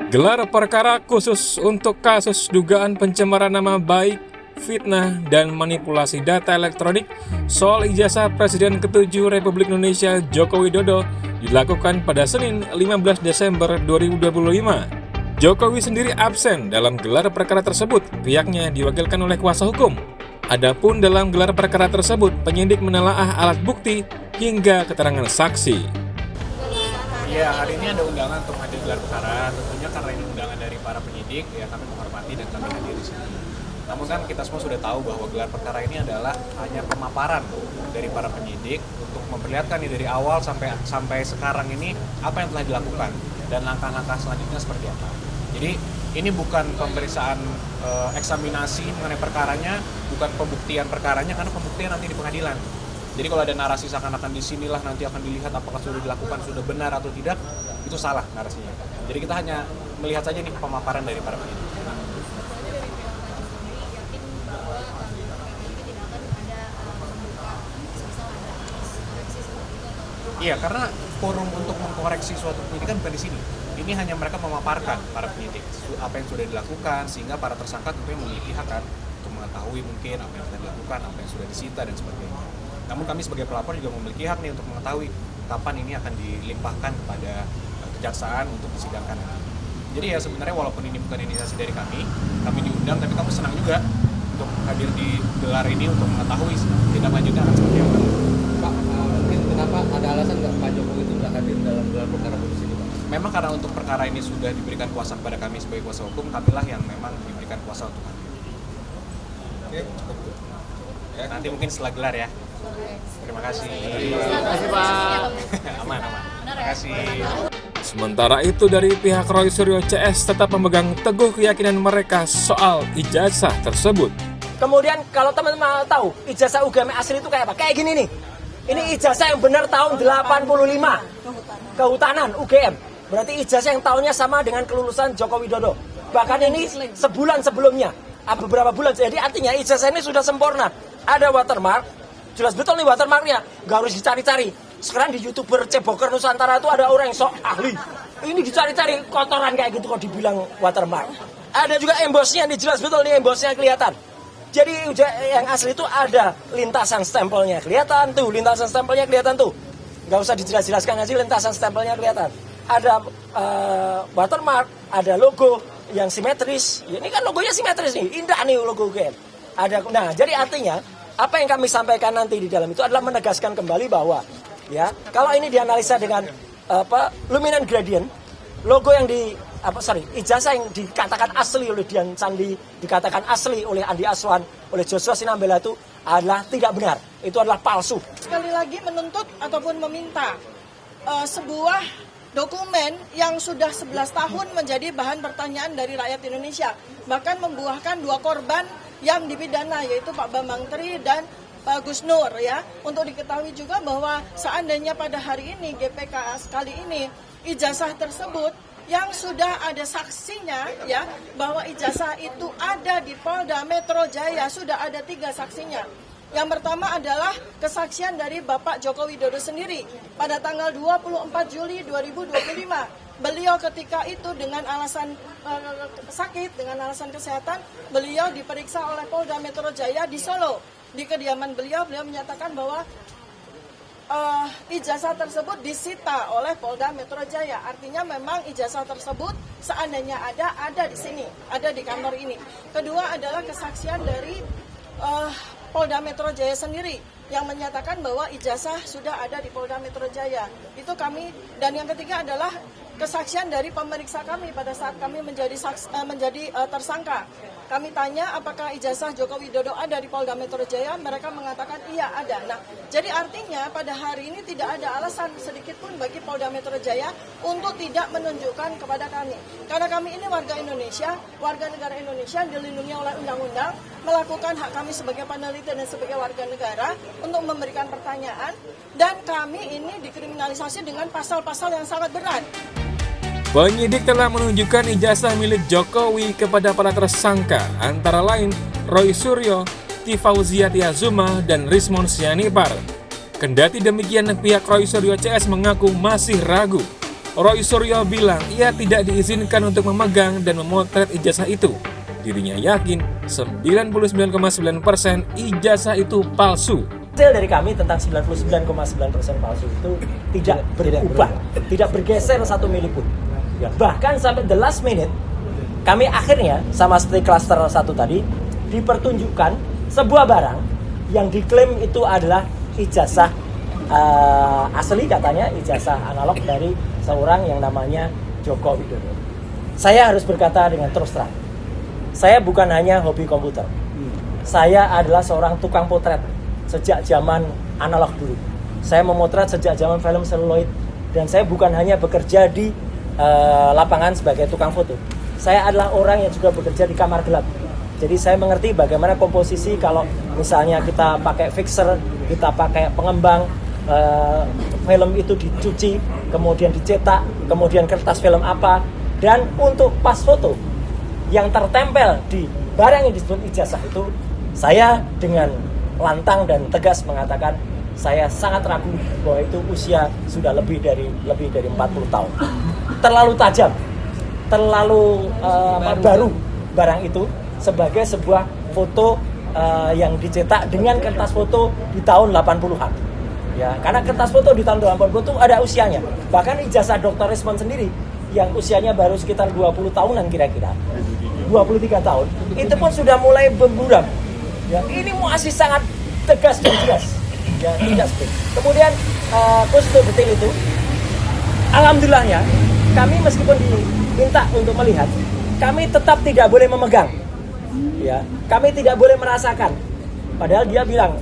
Gelar perkara khusus untuk kasus dugaan pencemaran nama baik, fitnah, dan manipulasi data elektronik soal ijazah Presiden ke-7 Republik Indonesia Joko Widodo dilakukan pada Senin 15 Desember 2025. Jokowi sendiri absen dalam gelar perkara tersebut, pihaknya diwakilkan oleh kuasa hukum. Adapun dalam gelar perkara tersebut, penyidik menelaah alat bukti hingga keterangan saksi. Ya, hari ini ada undangan untuk hadir gelar perkara. Tentunya karena ini undangan dari para penyidik, ya kami menghormati dan kami hadir di sini. Namun kan kita semua sudah tahu bahwa gelar perkara ini adalah hanya pemaparan dari para penyidik untuk memperlihatkan nih dari awal sampai sekarang ini apa yang telah dilakukan dan langkah-langkah selanjutnya seperti apa. Jadi ini bukan pemeriksaan eksaminasi mengenai perkaranya, bukan pembuktian perkaranya, karena pembuktian nanti di pengadilan. Jadi kalau ada narasi seakan-akan di sinilah nanti akan dilihat apakah sudah dilakukan, sudah benar atau tidak, itu salah narasinya. Jadi kita hanya melihat saja nih pemaparan dari para penyidik. Iya, karena forum untuk mengkoreksi suatu penyidikan bukan di sini. Ini hanya mereka memaparkan para penyidik apa yang sudah dilakukan, sehingga para tersangka tentunya memiliki hak kan untuk mengetahui mungkin apa yang sudah dilakukan, apa yang sudah disita dan sebagainya. Namun kami sebagai pelapor juga memiliki hak nih untuk mengetahui kapan ini akan dilimpahkan kepada kejaksaan untuk disidangkan nanti. Jadi ya sebenarnya walaupun ini bukan inisiasi dari kami diundang, tapi kami senang juga untuk hadir di gelar ini untuk mengetahui tindak lanjutnya akan seperti apa. Pak, mungkin kenapa ada alasan nggak Pak Jokowi itu nggak hadir dalam gelar perkara khusus ini, Pak? Memang karena untuk perkara ini sudah diberikan kuasa kepada kami sebagai kuasa hukum, kamilah yang memang diberikan kuasa untuk hadir. Oke, cukup. Ya, nanti mungkin setelah gelar ya. Terima kasih. Terima kasih, Pak. Aman. Terima kasih. Sementara itu dari pihak Roy Suryo CS tetap memegang teguh keyakinan mereka soal ijazah tersebut. Kemudian kalau teman-teman tahu ijazah UGM asli itu kayak apa? Kayak gini nih. Ini ijazah yang benar tahun 85. Kehutanan UGM. Berarti ijazah yang tahunnya sama dengan kelulusan Joko Widodo. Bahkan ini sebulan sebelumnya. Beberapa bulan. Jadi artinya ijazah ini sudah sempurna. Ada watermark. Jelas betul nih watermarknya. Gak harus dicari-cari. Sekarang di YouTuber Ceboker Nusantara itu ada orang yang sok ahli. Ini dicari-cari kotoran kayak gitu kok dibilang watermark. Ada juga embossnya nih, jelas betul nih embossnya kelihatan. Jadi yang asli itu ada lintasan stempelnya kelihatan tuh, lintasan stempelnya kelihatan tuh. Gak usah dijelas-jelaskan aja, lintasan stempelnya kelihatan. Ada watermark, ada logo yang simetris. Ya, ini kan logonya simetris nih, indah nih logo game. Nah, jadi artinya apa yang kami sampaikan nanti di dalam itu adalah menegaskan kembali bahwa ya kalau ini dianalisa dengan luminant gradient, logo yang ijazah yang dikatakan asli oleh Dian Sandi, dikatakan asli oleh Andi Aswan, oleh Joshua Sinambela itu adalah tidak benar, itu adalah palsu. Sekali lagi menuntut ataupun meminta sebuah dokumen yang sudah 11 tahun menjadi bahan pertanyaan dari rakyat Indonesia, bahkan membuahkan 2 korban yang dipidana, yaitu Pak Bambang Tri dan Pak Gus Nur ya. Untuk diketahui juga bahwa seandainya pada hari ini GPKS kali ini ijazah tersebut yang sudah ada saksinya ya, bahwa ijazah itu ada di Polda Metro Jaya, sudah ada 3 saksinya. Yang pertama adalah kesaksian dari Bapak Joko Widodo sendiri pada tanggal 24 Juli 2025. Beliau ketika itu dengan alasan sakit, dengan alasan kesehatan, beliau diperiksa oleh Polda Metro Jaya di Solo. Di kediaman beliau menyatakan bahwa ijazah tersebut disita oleh Polda Metro Jaya. Artinya memang ijazah tersebut seandainya ada di sini, ada di kantor ini. Kedua adalah kesaksian dari Polda Metro Jaya sendiri yang menyatakan bahwa ijazah sudah ada di Polda Metro Jaya. Itu kami, dan yang ketiga adalah kesaksian dari pemeriksa kami pada saat kami menjadi tersangka. Kami tanya apakah ijazah Joko Widodo ada di Polda Metro Jaya, mereka mengatakan iya ada. Nah, jadi artinya pada hari ini tidak ada alasan sedikit pun bagi Polda Metro Jaya untuk tidak menunjukkan kepada kami. Karena kami ini warga Indonesia, warga negara Indonesia dilindungi oleh undang-undang, melakukan hak kami sebagai peneliti dan sebagai warga negara untuk memberikan pertanyaan, dan kami ini dikriminalisasi dengan pasal-pasal yang sangat berat. Penyidik telah menunjukkan ijazah milik Jokowi kepada para tersangka, antara lain Roy Suryo, Tifauzia Tiazuma, dan Rismon Sianipar. Kendati demikian, pihak Roy Suryo CS mengaku masih ragu Roy Suryo bilang ia tidak diizinkan untuk memegang dan memotret ijazah itu. Dirinya yakin 99,9% ijazah itu palsu. Hasil dari kami tentang 99,9% palsu itu tidak berubah, tidak bergeser 1 mili pun. Ya, bahkan sampai the last minute, kami akhirnya sama seperti klaster 1 tadi, dipertunjukkan sebuah barang yang diklaim itu adalah ijazah asli, katanya ijazah analog dari seorang yang namanya Joko Widodo. Saya harus berkata dengan terus terang, saya bukan hanya hobi komputer. Saya adalah seorang tukang potret sejak zaman analog dulu. Saya memotret sejak zaman film seluloid, dan saya bukan hanya bekerja di lapangan sebagai tukang foto. Saya adalah orang yang juga bekerja di kamar gelap. Jadi saya mengerti bagaimana komposisi kalau misalnya kita pakai fixer, kita pakai pengembang, film itu dicuci, kemudian dicetak, kemudian kertas film apa, dan untuk pas foto yang tertempel di barang yang disebut ijazah itu, saya dengan lantang dan tegas mengatakan saya sangat ragu bahwa itu usia sudah lebih dari 40 tahun. Terlalu tajam, terlalu baru barang itu sebagai sebuah foto yang dicetak dengan kertas foto di tahun 80-an. Ya, karena kertas foto di tahun 80 itu ada usianya. Bahkan ijazah Dr. Rismond sendiri yang usianya baru sekitar 20 tahunan kira-kira, 23 tahun, itu pun sudah mulai berburam. Ya, ini masih sangat tegas dan jelas. Ya, tidak seperti. Kemudian khusus detail itu, alhamdulillahnya kami meskipun diminta untuk melihat, kami tetap tidak boleh memegang. Ya, kami tidak boleh merasakan. Padahal dia bilang,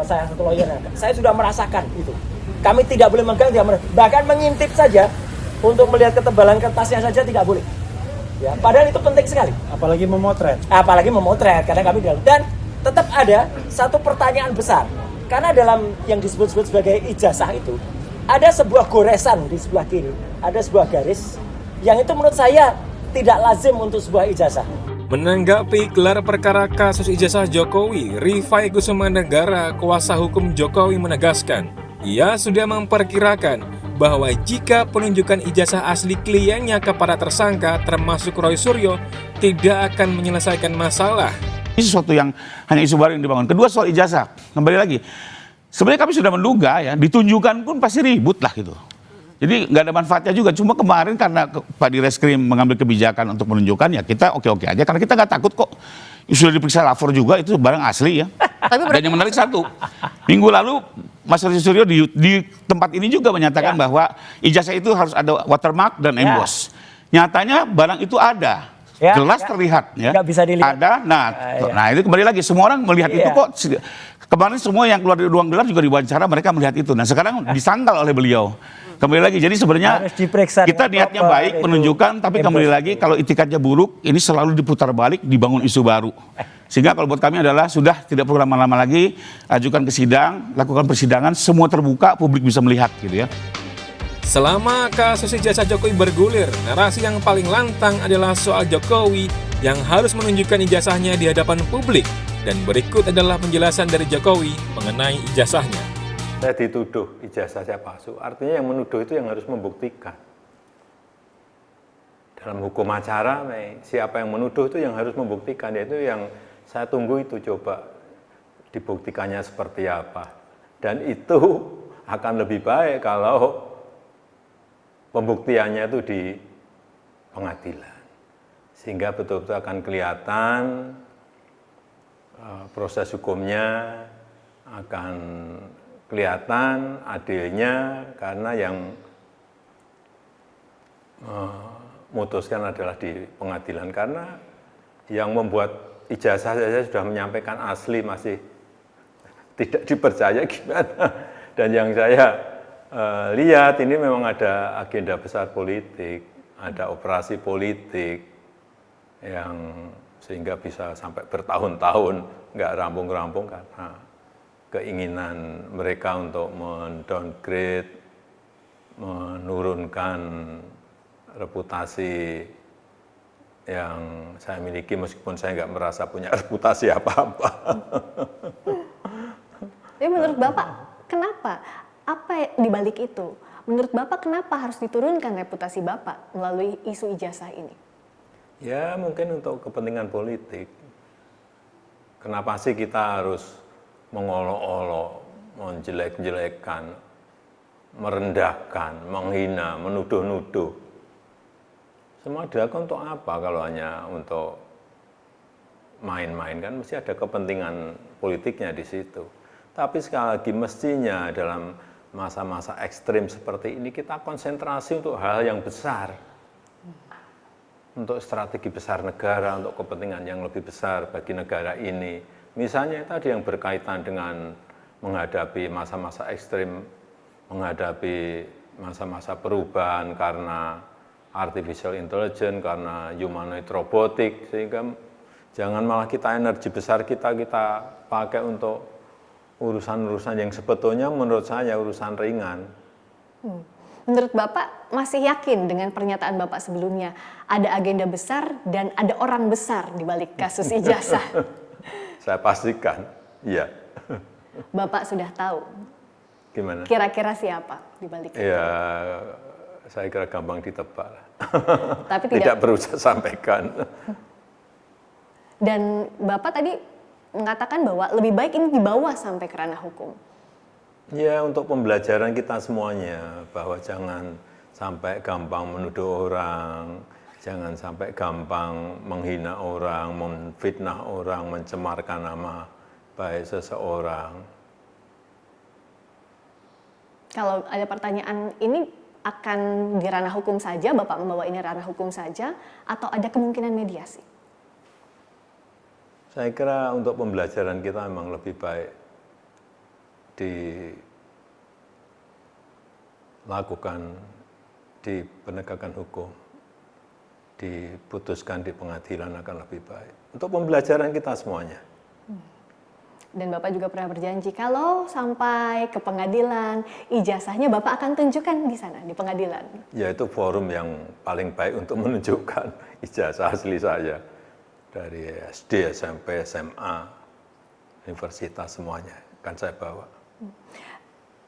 saya satu lawyer, saya sudah merasakan itu. Kami tidak boleh memegang, bahkan mengintip saja untuk melihat ketebalan kertasnya saja tidak boleh. Ya, padahal itu penting sekali. Apalagi memotret. Apalagi memotret, karena kami dalam. Dan tetap ada satu pertanyaan besar. Karena dalam yang disebut-sebut sebagai ijazah itu, ada sebuah goresan di sebelah kiri, ada sebuah garis, yang itu menurut saya tidak lazim untuk sebuah ijazah. Menanggapi gelar perkara kasus ijazah Jokowi, Rifai Kusumanegara, kuasa hukum Jokowi menegaskan, ia sudah memperkirakan bahwa jika penunjukan ijazah asli kliennya kepada tersangka termasuk Roy Suryo tidak akan menyelesaikan masalah. Ini sesuatu yang hanya isu baru yang dibangun. Kedua, soal ijazah, kembali lagi, sebenarnya kami sudah menduga ya, ditunjukkan pun pasti ribut lah gitu. Jadi nggak ada manfaatnya juga. Cuma kemarin karena Pak Direskrim mengambil kebijakan untuk menunjukkan, ya kita oke-oke aja. Karena kita nggak takut kok. Sudah diperiksa lapor juga, itu barang asli ya. Dan yang menarik satu, minggu lalu Mas Roy Suryo di tempat ini juga menyatakan bahwa ijazah itu harus ada watermark dan emboss. Nyatanya barang itu ada. Jelas terlihat ya. Nggak bisa dilihat. Ada. Nah itu kembali lagi, semua orang melihat itu kok. Kemarin semua yang keluar dari ruang gelar juga diwawancara, mereka melihat itu. Nah sekarang disangkal oleh beliau. Kembali lagi, jadi sebenarnya kita niatnya baik menunjukkan, tapi kembali lagi kalau itikadnya buruk, ini selalu diputar balik, dibangun isu baru. Sehingga kalau buat kami adalah sudah tidak perlu lama-lama lagi, ajukan ke sidang, lakukan persidangan, semua terbuka, publik bisa melihat gitu ya. Selama kasus ijazah Jokowi bergulir, narasi yang paling lantang adalah soal Jokowi yang harus menunjukkan ijazahnya di hadapan publik. Dan berikut adalah penjelasan dari Jokowi mengenai ijazahnya. Saya dituduh ijazah saya palsu, artinya yang menuduh itu yang harus membuktikan. Dalam hukum acara, siapa yang menuduh itu yang harus membuktikan, yaitu yang saya tunggu itu coba dibuktikannya seperti apa. Dan itu akan lebih baik kalau pembuktiannya itu di pengadilan. Sehingga betul-betul akan kelihatan proses hukumnya, akan kelihatan adilnya, karena yang memutuskan adalah di pengadilan. Karena yang membuat ijazah saya sudah menyampaikan asli masih tidak dipercaya gimana. Dan yang saya lihat ini memang ada agenda besar politik, ada operasi politik yang sehingga bisa sampai bertahun-tahun nggak rampung-rampung karena keinginan mereka untuk mendowngrade, menurunkan reputasi yang saya miliki meskipun saya nggak merasa punya reputasi apa-apa. Jadi menurut Bapak, kenapa? Apa di balik itu? Menurut Bapak kenapa harus diturunkan reputasi Bapak melalui isu ijazah ini? Ya mungkin untuk kepentingan politik. Kenapa sih kita harus mengolok-olok, menjelek-jelekkan, merendahkan, menghina, menuduh-nuduh? Semua dilakukan untuk apa kalau hanya untuk main-main, kan mesti ada kepentingan politiknya di situ. Tapi sekali lagi mestinya dalam masa-masa ekstrim seperti ini kita konsentrasi untuk hal yang besar. Untuk strategi besar negara, untuk kepentingan yang lebih besar bagi negara ini. Misalnya tadi yang berkaitan dengan menghadapi masa-masa ekstrim, menghadapi masa-masa perubahan karena artificial intelligence, karena humanoid robotik, sehingga jangan malah kita energi besar kita pakai untuk urusan-urusan yang sebetulnya menurut saya urusan ringan. Menurut Bapak masih yakin dengan pernyataan Bapak sebelumnya ada agenda besar dan ada orang besar di balik kasus ijazah? Saya pastikan, iya. Bapak sudah tahu. Gimana? Kira-kira siapa di balik itu? Ya, saya kira gampang ditebak. Tapi tidak perlu saya sampaikan. Dan Bapak tadi mengatakan bahwa lebih baik ini dibawa sampai ke ranah hukum. Ya, untuk pembelajaran kita semuanya, bahwa jangan sampai gampang menuduh orang, jangan sampai gampang menghina orang, memfitnah orang, mencemarkan nama baik seseorang. Kalau ada pertanyaan ini akan di ranah hukum saja, Bapak membawa ini ranah hukum saja, atau ada kemungkinan mediasi? Saya kira untuk pembelajaran kita memang lebih baik dilakukan di penegakan hukum, diputuskan di pengadilan akan lebih baik. Untuk pembelajaran kita semuanya. Dan Bapak juga pernah berjanji kalau sampai ke pengadilan, ijazahnya Bapak akan tunjukkan di sana, di pengadilan. Ya, itu forum yang paling baik untuk menunjukkan ijazah asli saya. Dari SD, SMP, SMA, universitas semuanya akan saya bawa.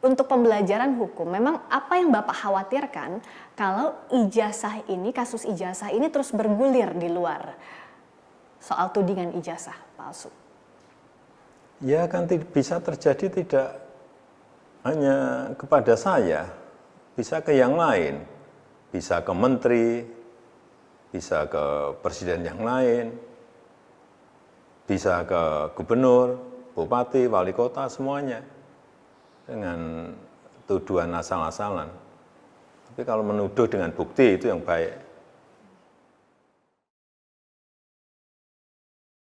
Untuk pembelajaran hukum, memang apa yang Bapak khawatirkan kalau ijazah ini, kasus ijazah ini terus bergulir di luar soal tudingan ijazah palsu? Ya kan bisa terjadi tidak hanya kepada saya, bisa ke yang lain, bisa ke menteri, bisa ke presiden yang lain, bisa ke gubernur, bupati, wali kota, semuanya dengan tuduhan asal-asalan. Tapi kalau menuduh dengan bukti itu yang baik.